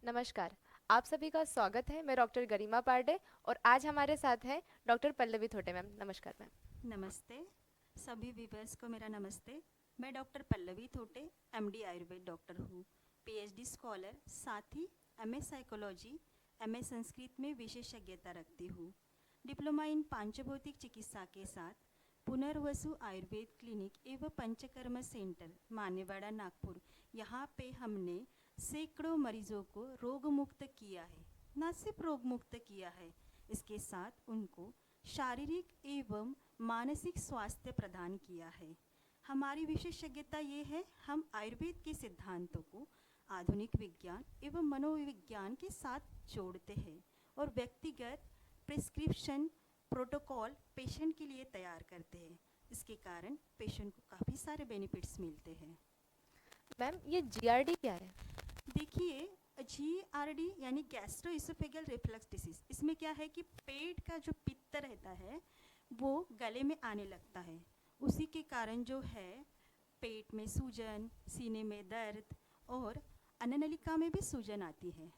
नमस्कार। आप सभी का स्वागत है। मैं डॉक्टर गरिमा पांडे और आज हमारे साथ हैं डॉक्टर पल्लवी थोटे मैम। नमस्कार मैम। नमस्ते सभी व्यूवर्स को मेरा नमस्ते। मैं doctor Pallavi Thote, MD Ayurveda doctor हूँ, पीएचडी स्कॉलर, साथ ही एमए साइकोलॉजी, एमए संस्कृत में विशेषज्ञता रखती हूँ। डिप्लोमा इन पांचभौतिक चिकित्सा के साथ पुनर्वसु आयुर्वेद क्लिनिक एवं पंचकर्म सेंटर मानेवाड़ा नागपुर, यहाँ पे हमने सैकड़ों मरीजों को रोग मुक्त किया है। न सिर्फ रोग मुक्त किया है, इसके साथ उनको शारीरिक एवं मानसिक स्वास्थ्य प्रदान किया है। हमारी विशेषज्ञता ये है, हम आयुर्वेद के सिद्धांतों को आधुनिक विज्ञान एवं मनोविज्ञान के साथ जोड़ते हैं और व्यक्तिगत प्रिस्क्रिप्शन प्रोटोकॉल पेशेंट के लिए तैयार करते हैं। इसके कारण पेशेंट को काफ़ी सारे बेनिफिट्स मिलते हैं। मैम ये जीआरडी क्या है? देखिए, GRD यानी गैस्ट्रोइसोफेगल रिफ्लक्स डिसीज, इसमें क्या है कि पेट का जो पित्त रहता है वो गले में आने लगता है। उसी के कारण जो है पेट में सूजन, सीने में दर्द और अन्ननलिका में भी सूजन आती है।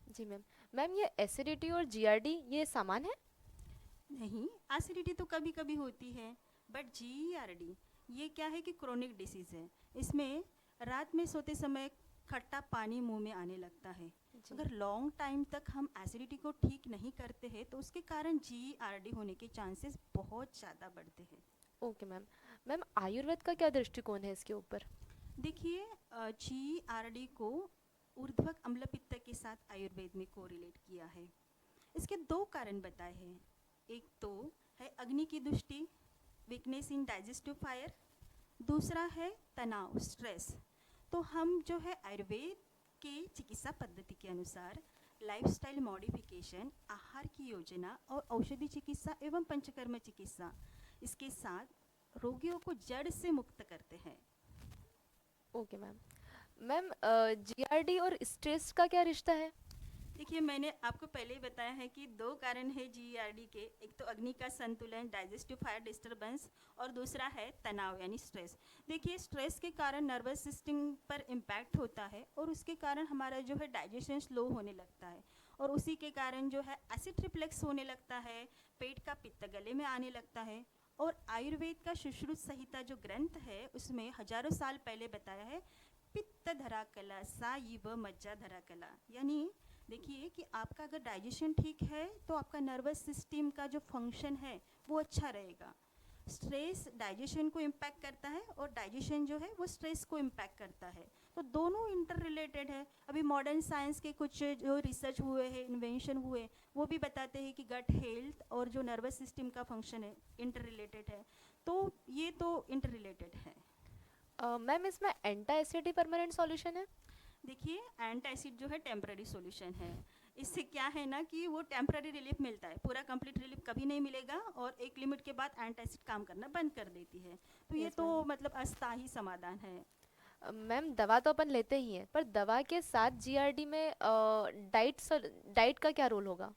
जी मैम। मैम ये एसिडिटी और जीआरडी ये समान है? नहीं, एसिडिटी तो कभी कभी होती है, बट GERD ये क्या है कि क्रोनिक डिसीज़ है। इसमें रात में सोते समय खट्टा पानी मुंह में आने लगता है। जी। अगर लॉन्ग टाइम तक हम एसिडिटी को ठीक नहीं करते हैं तो उसके कारण GERD होने के चांसेस बहुत ज़्यादा बढ़ते हैं। Okay ma'am. मैम आयुर्वेद का क्या दृष्टिकोण है इसके ऊपर? देखिए, GERD को ऊर्ध्वक अम्लपित्त के साथ आयुर्वेद में कोरिलेट किया है। इसके दो कारण बताए हैं। एक तो है अग्नि की दृष्टि, वीकनेस इन डाइजेस्टिव फायर। दूसरा है तनाव, स्ट्रेस। तो हम जो है आयुर्वेद के चिकित्सा पद्धति के अनुसार लाइफस्टाइल मॉडिफिकेशन, आहार की योजना और औषधि चिकित्सा एवं पंचकर्म चिकित्सा, इसके साथ रोगियों को जड़ से मुक्त करते हैं। Okay ma'am. मैम जीआरडी और स्ट्रेस का क्या रिश्ता है? देखिए, मैंने आपको पहले ही बताया है कि दो कारण है GERD के। एक तो अग्नि का संतुलन, डाइजेस्टिव फायर डिस्टर्बेंस, और दूसरा है तनाव यानी स्ट्रेस। देखिए, स्ट्रेस के कारण नर्वस सिस्टम पर इम्पैक्ट होता है और उसके कारण हमारा जो है डाइजेशन स्लो होने लगता है और उसी के कारण जो है एसिड रिफ्लेक्स होने लगता है, पेट का पित्त गले में आने लगता है। और आयुर्वेद का सुश्रुत संहिता जो ग्रंथ है उसमें हजारों साल पहले बताया है, पित्त धरा कला सा इव मज्जा धरा कला, यानी देखिए कि आपका अगर डाइजेशन ठीक है तो आपका नर्वस सिस्टम का जो फंक्शन है वो अच्छा रहेगा। स्ट्रेस डाइजेशन को इम्पैक्ट करता है और डाइजेशन जो है वो स्ट्रेस को इम्पैक्ट करता है। तो दोनों इंटर रिलेटेड है। अभी मॉडर्न साइंस के कुछ जो रिसर्च हुए हैं, इन्वेंशन हुए, वो भी बताते हैं कि गट हेल्थ और जो नर्वस सिस्टम का फंक्शन है इंटर रिलेटेड है। तो ये तो इंटर रिलेटेड है। मैम इसमें एंटा एसिडी परमानेंट सॉल्यूशन है? देखिए, एंटासिड जो है टेम्पररी सॉल्यूशन है। इससे क्या है ना कि वो टेम्पररी रिलीफ मिलता है, पूरा कंप्लीट रिलीफ कभी नहीं मिलेगा और एक लिमिट के बाद एंटासिड काम करना बंद कर देती है। तो ये यस तो मैम। मतलब अस्थायी समाधान है। मैम दवा तो अपन लेते ही हैं पर दवा के साथ जीआरडी में डाइट डाइट का क्या रोल होगा?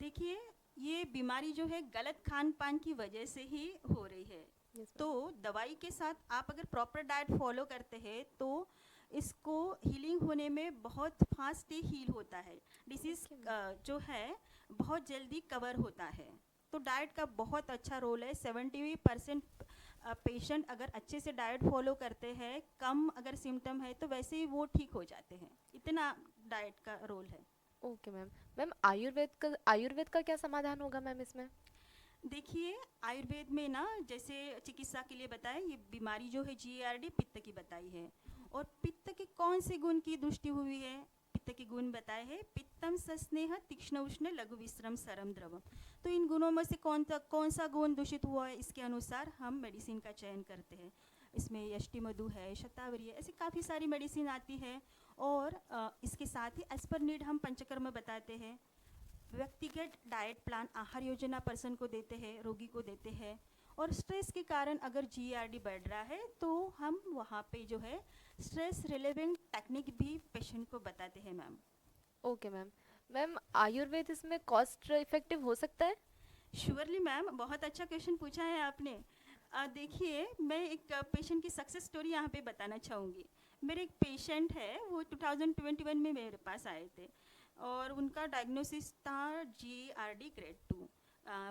देखिए, ये बीमारी जो है गलत खान पान की वजह से ही हो रही है। यस तो मैम। दवाई के साथ आप अगर प्रॉपर डाइट फॉलो करते हैं तो इसको हीलिंग होने में बहुत फास्ट ही हील होता है। Disease okay ma'am. जो है बहुत जल्दी कवर होता है। तो डाइट का बहुत अच्छा रोल है। 70% पेशेंट अगर अच्छे से डाइट फॉलो करते हैं, कम अगर सिम्टम है तो वैसे ही वो ठीक हो जाते हैं। इतना डाइट का रोल है। Okay ma'am. मैम आयुर्वेद का क्या समाधान होगा मैम इसमें? देखिए, आयुर्वेद में ना जैसे चिकित्सा के लिए बताएं, ये बीमारी जो है GERD पित्त की बताई है। और पित्त के कौन से गुण की दृष्टि हुई है? पित्त के गुण बताए हैं, पित्तम सस्नेह तीक्ष्ण उष्ण लघु विश्रम सरम द्रवम। तो इन गुणों में से कौन सा गुण दूषित हुआ है, इसके अनुसार हम मेडिसिन का चयन करते हैं। इसमें यष्टि मधु है, शतावरी है, ऐसी काफ़ी सारी मेडिसिन आती है। और इसके साथ ही एज पर नीड हम पंचकर्म बताते हैं। व्यक्तिगत डाइट प्लान, आहार योजना पर्सन को देते हैं, रोगी को देते हैं। और स्ट्रेस के कारण अगर GERD बढ़ रहा है तो हम वहाँ पे जो है स्ट्रेस रिलीविंग टेक्निक भी पेशेंट को बताते हैं ma'am. Okay ma'am. Ma'am Ayurveda इसमें कॉस्ट इफेक्टिव हो सकता है? श्योरली मैम, बहुत अच्छा क्वेश्चन पूछा है आपने। देखिए, मैं एक पेशेंट की सक्सेस स्टोरी यहाँ पे बताना चाहूँगी। मेरे एक पेशेंट है, वो 2021 में मेरे पास आए थे और उनका डायग्नोसिस था GERD ग्रेड 2।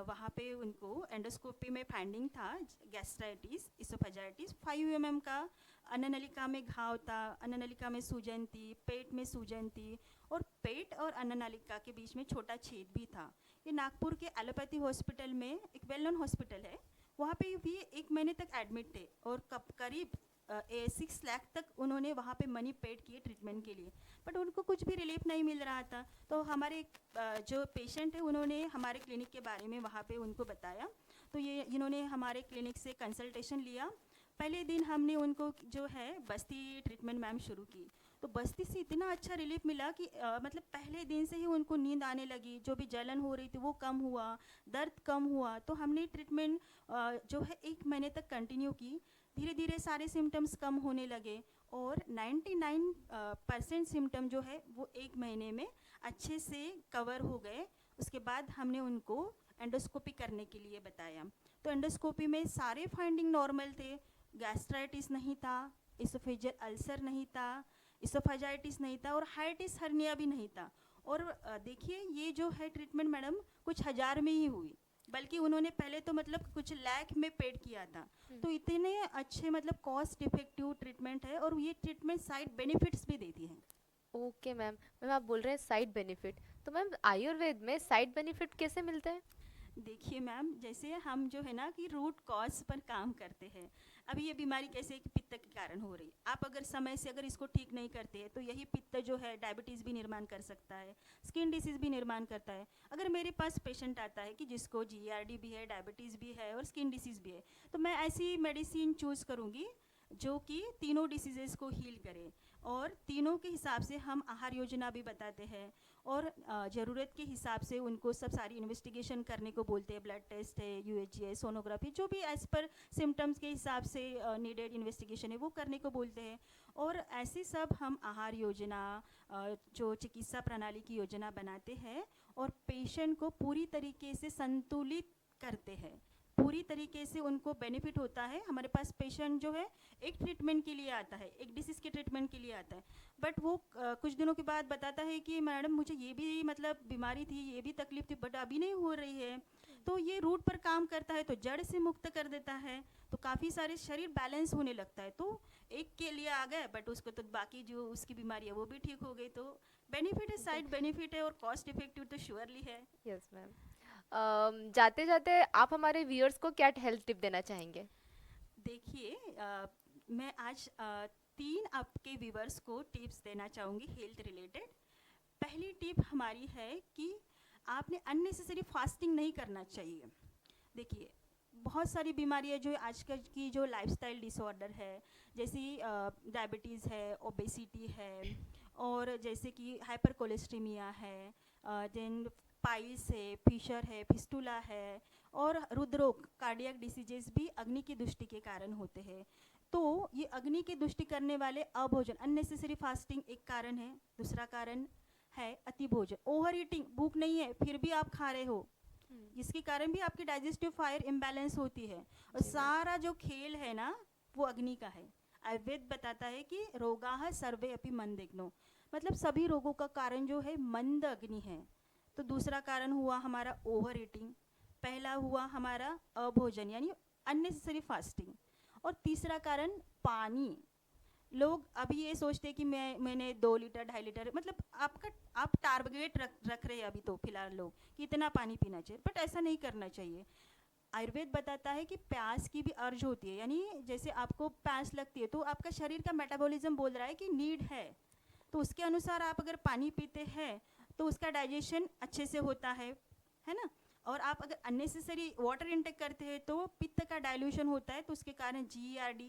वहाँ पे उनको एंडोस्कोपी में फाइंडिंग था गैस्ट्राइटिस इसोफेजाइटिस 5 mm का। अन्ननलिका में घाव था, अन्ननलिका में सूजन थी, पेट में सूजन थी और पेट और अन्ननलिका के बीच में छोटा छेद भी था। ये नागपुर के एलोपैथी हॉस्पिटल में, एक वेल नोन हॉस्पिटल है, वहाँ पे भी 1 महीने तक एडमिट थे और करीब 6 लाख तक उन्होंने वहाँ पे मनी पेड किए ट्रीटमेंट के लिए, बट उनको कुछ भी रिलीफ नहीं मिल रहा था। तो हमारे जो पेशेंट है उन्होंने हमारे क्लिनिक के बारे में वहाँ पे उनको बताया, तो ये इन्होंने हमारे क्लिनिक से कंसल्टेशन लिया। पहले दिन हमने उनको जो है बस्ती ट्रीटमेंट मैम शुरू की, तो बस्ती से इतना अच्छा रिलीफ मिला कि मतलब पहले दिन से ही उनको नींद आने लगी, जो भी जलन हो रही थी वो कम हुआ, दर्द कम हुआ। तो हमने ट्रीटमेंट जो है 1 महीने तक कंटिन्यू की। धीरे धीरे सारे सिम्टम्स कम होने लगे और 99% सिम्टम जो है वो 1 महीने में अच्छे से कवर हो गए। उसके बाद हमने उनको एंडोस्कोपी करने के लिए बताया, तो एंडोस्कोपी में सारे फाइंडिंग नॉर्मल थे। गैस्ट्राइटिस नहीं था, इसोफेजियल अल्सर नहीं था, इसोफेजाइटिस नहीं था और हाइटिस हर्निया भी नहीं था। और देखिए ये जो है ट्रीटमेंट मैडम कुछ हज़ार में ही हुई, बल्कि उन्होंने पहले तो मतलब कुछ लाख में पेड किया था। तो इतने अच्छे मतलब कॉस्ट इफेक्टिव ट्रीटमेंट है और ये ट्रीटमेंट साइड बेनिफिट्स भी देती है। Okay ma'am. मैम आप बोल रहे हैं साइड बेनिफिट, तो मैम आयुर्वेद में साइड बेनिफिट कैसे मिलते हैं? देखिए मैम, जैसे हम जो है ना कि रूट कॉज पर काम करते हैं। अभी ये बीमारी कैसे कि पित्त के कारण हो रही, आप अगर समय से अगर इसको ठीक नहीं करते हैं तो यही पित्त जो है डायबिटीज़ भी निर्माण कर सकता है, स्किन डिसीज़ भी निर्माण करता है। अगर मेरे पास पेशेंट आता है कि जिसको GERD भी है, डायबिटीज़ भी है और स्किन डिसीज़ भी है, तो मैं ऐसी मेडिसिन चूज़ करूँगी जो कि तीनों डिसीजेज़ को हील करे। और तीनों के हिसाब से हम आहार योजना भी बताते हैं और ज़रूरत के हिसाब से उनको सब सारी इन्वेस्टिगेशन करने को बोलते हैं। ब्लड टेस्ट है, UHG है, सोनोग्राफी, जो भी एज पर सिम्टम्स के हिसाब से नीडेड इन्वेस्टिगेशन है वो करने को बोलते हैं। और ऐसे सब हम आहार योजना, जो चिकित्सा प्रणाली की योजना बनाते हैं और पेशेंट को पूरी तरीके से संतुलित करते हैं। पूरी तरीके से उनको बेनिफिट होता है। हमारे पास पेशेंट जो है एक ट्रीटमेंट के लिए आता है, एक डिसीज़ के ट्रीटमेंट के लिए आता है, बट वो कुछ दिनों के बाद बताता है कि मैडम मुझे ये भी मतलब बीमारी थी, ये भी तकलीफ थी, बट अभी नहीं हो रही है। तो ये रूट पर काम करता है, तो जड़ से मुक्त कर देता है, तो काफ़ी सारे शरीर बैलेंस होने लगता है। तो एक के लिए आ गए बट उसको तो बाकी जो उसकी बीमारी है वो भी ठीक हो गई। तो बेनिफिट है, ओके। साइड बेनिफिट है और कॉस्ट इफेक्टिव तो श्योरली है। Yes ma'am. जाते जाते आप हमारे व्यूअर्स को क्या हेल्थ टिप देना चाहेंगे? देखिए मैं आज 3 आपके व्यूवर्स को टिप्स देना चाहूँगी हेल्थ रिलेटेड। पहली टिप हमारी है कि आपने अननेसेसरी फास्टिंग नहीं करना चाहिए। देखिए बहुत सारी बीमारियाँ जो आजकल की जो लाइफस्टाइल डिसऑर्डर है, जैसे डायबिटीज़ है, ओबेसिटी है और जैसे कि हाइपर कोलेस्ट्रीमिया है, देन पाइल्स है, फिशर है, फिस्टुला है और हृदरोग कार्डियक डिसीजेस भी अग्नि की दुष्टि के कारण होते हैं। तो ये अग्नि की दुष्टि करने वाले अभोजन, अननेसेसरी फास्टिंग एक कारण है। दूसरा कारण है अति भोजन, ओवर ईटिंग, भूख नहीं है फिर भी आप खा रहे हो, जिसके कारण भी आपकी डाइजेस्टिव फायर इम्बैलेंस होती है। और जी मैम। सारा जो खेल है ना वो अग्नि का है। आयुर्वेद बताता है कि रोगाः सर्वे अपि मंदिग्नो, मतलब सभी रोगों का कारण जो है मंद अग्नि है। तो दूसरा कारण हुआ हमारा ओवर ईटिंग, पहला हुआ हमारा अभोजन यानी अननेसेसरी फास्टिंग, और तीसरा कारण पानी। लोग अभी ये सोचते हैं कि मैंने 2 लीटर 2.5 लीटर, मतलब आपका आप टारगेट रख रहे हैं अभी तो फिलहाल लोग कि इतना पानी पीना चाहिए, बट ऐसा नहीं करना चाहिए। आयुर्वेद बताता है कि प्यास की भी अर्ज होती है, यानी जैसे आपको प्यास लगती है तो आपका शरीर का मेटाबॉलिज्म बोल रहा है कि नीड है, तो उसके अनुसार आप अगर पानी पीते हैं तो उसका डाइजेशन अच्छे से होता है ना। और आप अगर अननेसेसरी वाटर इंटेक करते हैं तो पित्त का डाइल्यूशन होता है, तो उसके कारण GERD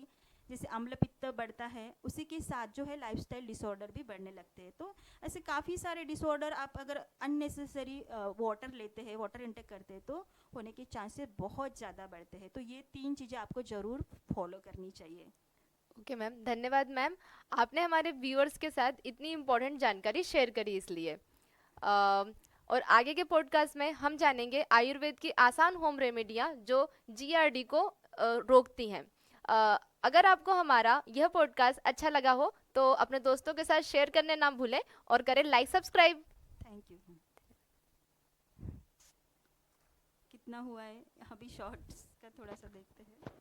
जैसे अम्ल पित्त बढ़ता है, उसी के साथ जो है लाइफस्टाइल डिसऑर्डर भी बढ़ने लगते हैं। तो ऐसे काफ़ी सारे डिसऑर्डर आप अगर अननेसेसरी वाटर लेते हैं, वाटर इंटेक करते हैं, तो होने के चांसेस बहुत ज़्यादा बढ़ते हैं। तो ये 3 चीज़ें आपको ज़रूर फॉलो करनी चाहिए। ओके मैम, धन्यवाद मैम। आपने हमारे व्यूअर्स के साथ इतनी इम्पोर्टेंट जानकारी शेयर करी इसलिए। और आगे के पॉडकास्ट में हम जानेंगे आयुर्वेद की आसान होम रेमेडियाँ जो GERD को रोकती हैं। अगर आपको हमारा यह पॉडकास्ट अच्छा लगा हो तो अपने दोस्तों के साथ शेयर करने ना भूलें और करें लाइक सब्सक्राइब। Thank you. कितना हुआ है, अभी शॉर्ट्स का थोड़ा सा देखते हैं।